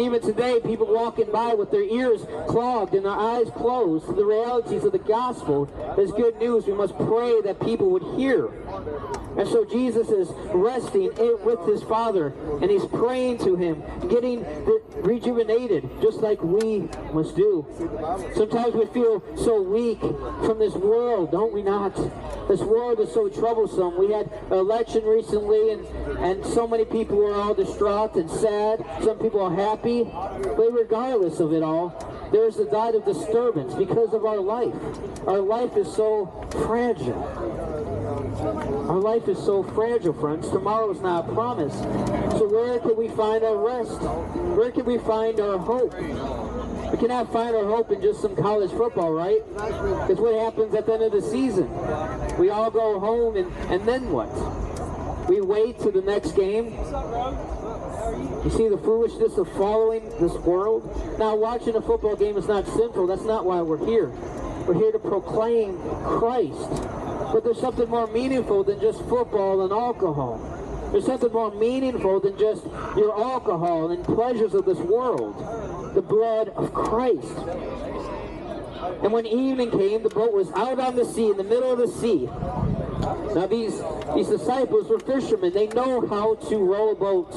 And even today, people walking by with their ears clogged and their eyes closed to the realities of the gospel is good news. We must pray that people would hear. And so Jesus is resting with his Father, and he's praying to him, getting rejuvenated, just like we must do. Sometimes we feel so weak from this world, don't we not? This world is so troublesome. We had an election recently, and so many people were all distraught and sad. Some people are happy. But regardless of it all, there's a tide of disturbance because of our life. Our life is so fragile. Our life is so fragile, friends. Tomorrow is not promised. So where can we find our rest? Where can we find our hope? We cannot find our hope in just some college football, right? It's what happens at the end of the season. We all go home, and then what? We wait till the next game. You see the foolishness of following this world? Now, watching a football game is not sinful. That's not why we're here. We're here to proclaim Christ. But there's something more meaningful than just football and alcohol. There's something more meaningful than just your alcohol and pleasures of this world. The blood of Christ. And when evening came, the boat was out on the sea, in the middle of the sea. Now these disciples were fishermen. They know how to row a boat.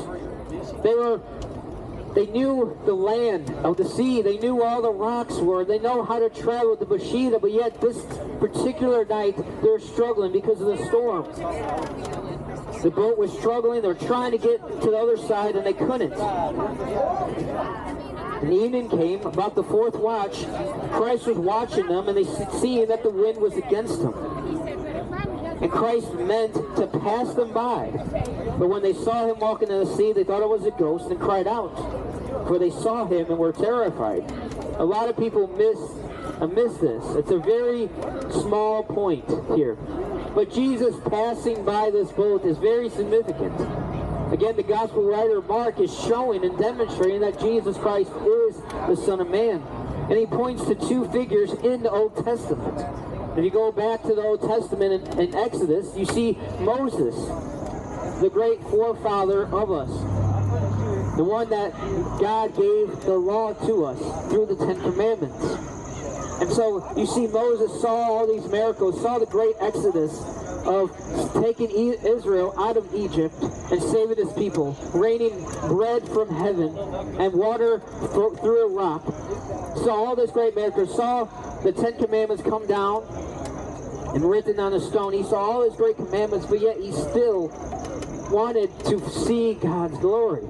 They knew the land of the sea. They knew all the rocks were. They know how to travel the Bashida, but yet this particular night they're struggling because of the storm. The boat was struggling. They were trying to get to the other side, and they couldn't. And the evening came, about the fourth watch. Christ was watching them, and they see that the wind was against them. And Christ meant to pass them by. But when they saw him walking in the sea, they thought it was a ghost and cried out. For they saw him and were terrified. A lot of people miss this. It's a very small point here. But Jesus passing by this boat is very significant. Again, the gospel writer Mark is showing and demonstrating that Jesus Christ is the Son of Man. And he points to two figures in the Old Testament. If you go back to the Old Testament in Exodus, you see Moses, the great forefather of us. The one that God gave the law to us through the Ten Commandments. And so you see Moses saw all these miracles, saw the great exodus of taking Israel out of Egypt and saving his people, raining bread from heaven and water through a rock. Saw all this great miracles, saw the Ten Commandments come down and written on a stone. He saw all his great commandments, but yet he still wanted to see God's glory.